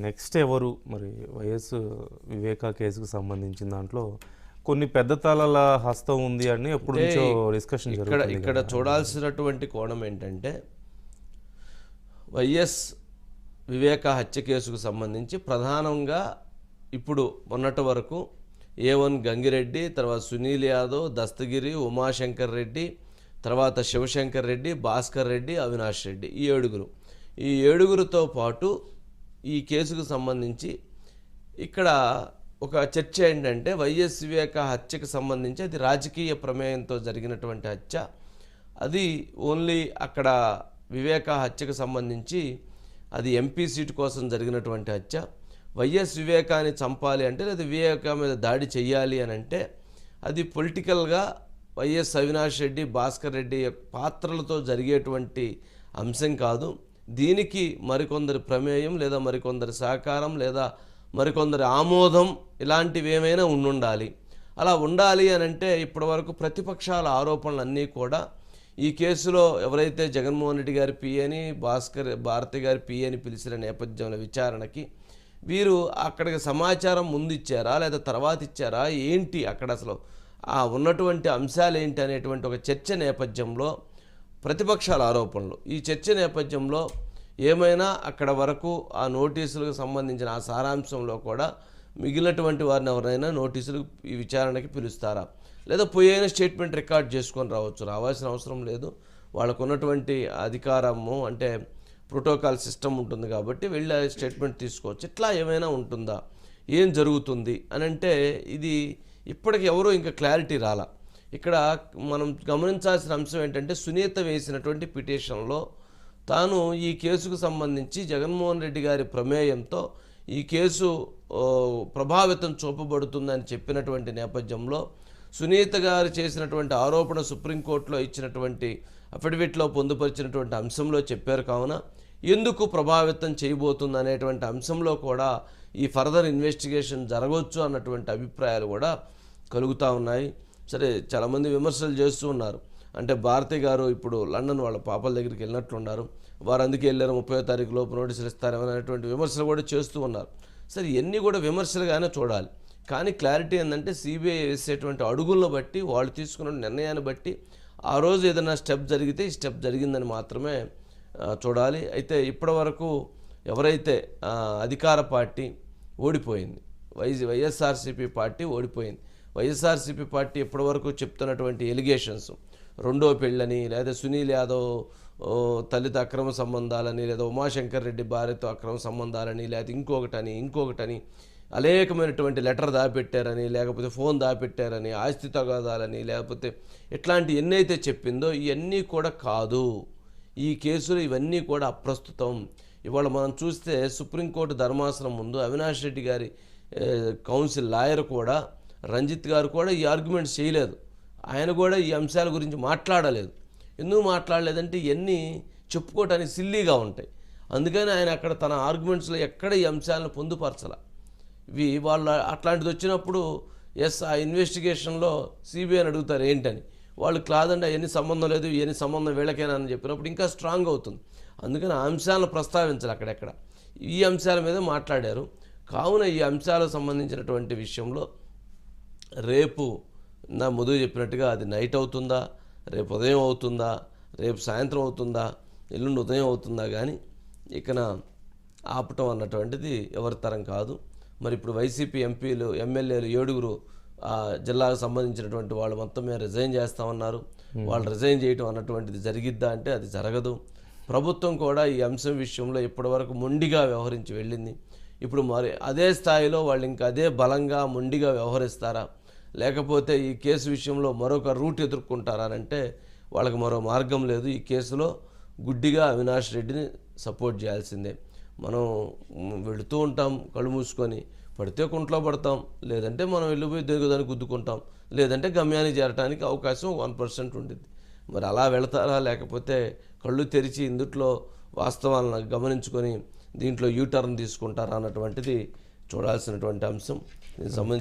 Next ఎవరు మరి YS Viveka కేసుకు సంబంధించిన దాంట్లో కొన్ని పెద్ద తలల హస్తం ఉంది అని ఎప్పటి నుంచో డిస్కషన్ జరుగుతుంది. ఇక్కడ చూడాల్సినటువంటి కోణం ఏంటంటే వైఎస్ వివేకా హత్య కేసుకు సంబంధించి ప్రధానంగా ఇప్పుడు మొన్నటి వరకు A1 గంగిరెడ్డి, తర్వాత సునీల్ యాదవ్, దస్తగిరి, ఉమాశంకర్ రెడ్డి, తర్వాత శివశంకర్ రెడ్డి, భాస్కర్ రెడ్డి, అవినాష్ రెడ్డి, ఈ ఏడుగురితో పాటు ఈ కేసుకు సంబంధించి ఇక్కడ ఒక చర్చ ఏంటంటే వైఎస్ వివేకా హత్యకు సంబంధించి అది రాజకీయ ప్రమేయంతో జరిగినటువంటి హత్య. అది ఓన్లీ అక్కడ వివేకా హత్యకు సంబంధించి అది ఎంపీ సీటు కోసం జరిగినటువంటి హత్య. వైఎస్ వివేకాని చంపాలి అంటే లేదా వివేకా మీద దాడి చెయ్యాలి అని అంటే అది పొలిటికల్గా వైఎస్ అవినాష్ రెడ్డి, భాస్కర్ రెడ్డి పాత్రలతో జరిగేటువంటి అంశం కాదు. దీనికి మరికొందరి ప్రమేయం లేదా మరికొందరి సహకారం లేదా మరికొందరి ఆమోదం ఇలాంటివి ఏమైనా ఉండాలి. అలా ఉండాలి అని అంటే ఇప్పటివరకు ప్రతిపక్షాల ఆరోపణలు అన్నీ కూడా ఈ కేసులో ఎవరైతే జగన్మోహన్ రెడ్డి గారి పి అని భారతి గారి పి అని పిలిచిన నేపథ్యంలో విచారణకి వీరు అక్కడికి సమాచారం ముందు ఇచ్చారా లేదా తర్వాత ఇచ్చారా ఏంటి, అక్కడ అసలు ఆ ఉన్నటువంటి అంశాలు ఏంటి అనేటువంటి ఒక చర్చ నేపథ్యంలో ప్రతిపక్షాల ఆరోపణలు, ఈ చర్చ నేపథ్యంలో ఏమైనా అక్కడ వరకు ఆ నోటీసులకు సంబంధించిన ఆ సారాంశంలో కూడా మిగిలినటువంటి వారిని ఎవరైనా నోటీసులు ఈ విచారణకి పిలుస్తారా లేదా పోయిన స్టేట్మెంట్ రికార్డ్ చేసుకొని రావాల్సిన అవసరం లేదు. వాళ్ళకు ఉన్నటువంటి అధికారము అంటే ప్రోటోకాల్ సిస్టమ్ ఉంటుంది కాబట్టి వెళ్ళి స్టేట్మెంట్ తీసుకోవచ్చు. ఇట్లా ఏమైనా ఉంటుందా, ఏం జరుగుతుంది అని అంటే ఇది ఇప్పటికి ఎవరో ఇంకా క్లారిటీ రాలా. ఇక్కడ మనం గమనించాల్సిన అంశం ఏంటంటే సునీత వేసినటువంటి పిటిషన్లో తాను ఈ కేసుకు సంబంధించి జగన్మోహన్ రెడ్డి గారి ప్రమేయంతో ఈ కేసు ప్రభావితం చూపబడుతుందని చెప్పినటువంటి నేపథ్యంలో సునీత గారు చేసినటువంటి ఆరోపణ సుప్రీంకోర్టులో ఇచ్చినటువంటి అఫిడవిట్లో పొందుపరిచినటువంటి అంశంలో చెప్పారు. కావున ఎందుకు ప్రభావితం చేయబోతుంది అనేటువంటి అంశంలో కూడా ఈ ఫర్దర్ ఇన్వెస్టిగేషన్ జరగవచ్చు అన్నటువంటి అభిప్రాయాలు కూడా కలుగుతూ ఉన్నాయి. సరే, చాలామంది విమర్శలు చేస్తూ ఉన్నారు. అంటే భారతి గారు ఇప్పుడు లండన్ వాళ్ళ పాపల దగ్గరికి వెళ్ళినట్లున్నారు, వారు అందుకే వెళ్ళారు, 30వ తారీఖు లోపు నోటీసులు ఇస్తారేమనేటువంటి విమర్శలు కూడా చేస్తూ ఉన్నారు. సరే, ఇవన్నీ కూడా విమర్శలుగానే చూడాలి. కానీ క్లారిటీ ఏంటంటే సిబిఐ వేసేటువంటి అడుగులను బట్టి వాళ్ళు తీసుకున్న నిర్ణయాన్ని బట్టి ఆ రోజు ఏదైనా స్టెప్ జరిగితే ఈ స్టెప్ జరిగిందని మాత్రమే చూడాలి. అయితే ఇప్పటి వరకు ఎవరైతే అధికార పార్టీ ఓడిపోయింది, వైఎస్ఆర్సీపీ పార్టీ ఓడిపోయింది. వైఎస్ఆర్సీపీ పార్టీ ఇప్పటివరకు చెప్తున్నటువంటి ఎలిగేషన్స్ రెండో పెళ్ళని లేదా సునీల్ యాదవ్ తల్లితో అక్రమ సంబంధాలని లేదా ఉమాశంకర్ రెడ్డి భార్యతో అక్రమ సంబంధాలని లేదా ఇంకొకటని అనేకమైనటువంటి లెటర్ దాపెట్టారని లేకపోతే ఫోన్ దాపెట్టారని ఆస్తి తగాదాలని లేకపోతే ఇట్లాంటి ఎన్నైతే చెప్పిందో ఇవన్నీ కూడా కాదు. ఈ కేసులు ఇవన్నీ కూడా అప్రస్తుతం. ఇవాళ మనం చూస్తే సుప్రీంకోర్టు ధర్మాసనం ముందు అవినాష్ రెడ్డి గారి కౌన్సిల్ లాయర్ కూడా రంజిత్ గారు కూడా ఈ ఆర్గ్యుమెంట్స్ చేయలేదు. ఆయన కూడా ఈ అంశాల గురించి మాట్లాడలేదు. ఎందుకు మాట్లాడలేదంటే ఇవన్నీ చెప్పుకోవటానికి సిల్లీగా ఉంటాయి. అందుకని ఆయన అక్కడ తన ఆర్గ్యుమెంట్స్లో ఎక్కడ ఈ అంశాలను పొందుపరచాల. వాళ్ళు అట్లాంటిది వచ్చినప్పుడు ఆ ఇన్వెస్టిగేషన్లో సిబిఐని అడుగుతారు ఏంటని, వాళ్ళు కాదండి అవన్నీ సంబంధం లేదు, ఇవన్నీ సంబంధం వీళ్ళకేనా అని చెప్పినప్పుడు ఇంకా స్ట్రాంగ్ అవుతుంది. అందుకని ఆ అంశాలను ప్రస్తావించాలి. అక్కడెక్కడ ఈ అంశాల మీద మాట్లాడారు. కావున ఈ అంశాలకు సంబంధించినటువంటి విషయంలో రేపు నా ముందు చెప్పినట్టుగా అది నైట్ అవుతుందా, రేపు ఉదయం అవుతుందా, రేపు సాయంత్రం అవుతుందా, ఎల్లుండి ఉదయం అవుతుందా, కానీ ఇకన ఆపటం అన్నటువంటిది ఎవరి తరం కాదు. మరి ఇప్పుడు వైసీపీ ఎంపీలు ఎమ్మెల్యేలు 7 జిల్లాకు సంబంధించినటువంటి వాళ్ళు మొత్తం మీద రిజైన్ చేస్తామన్నారు. వాళ్ళు రిజైన్ చేయటం అన్నటువంటిది జరిగిద్దా అంటే అది జరగదు. ప్రభుత్వం కూడా ఈ అంశం విషయంలో ఇప్పటివరకు మొండిగా వ్యవహరించి వెళ్ళింది. ఇప్పుడు మరి అదే స్థాయిలో వాళ్ళు ఇంకా అదే బలంగా మొండిగా వ్యవహరిస్తారా లేకపోతే ఈ కేసు విషయంలో మరొక రూట్ ఎదుర్కొంటారా అంటే వాళ్ళకి మరో మార్గం లేదు. ఈ కేసులో గుడ్డిగా అవినాష్ రెడ్డిని సపోర్ట్ చేయాల్సిందే. మనం వెళుతూ ఉంటాం కళ్ళు మూసుకొని, పడితే కుంట్లో పడతాం, లేదంటే మనం వెళ్ళిపోయి దేగుదానికి గుద్దుకుంటాం, లేదంటే గమ్యానికి చేరడానికి అవకాశం 1% ఉంటుంది. మరి అలా వెళతారా లేకపోతే కళ్ళు తెరిచి ఇందుట్లో వాస్తవాలను గమనించుకొని దీంట్లో యూటర్న్ తీసుకుంటారా అన్నటువంటిది చూడాల్సినటువంటి అంశం. దీనికి సంబంధించి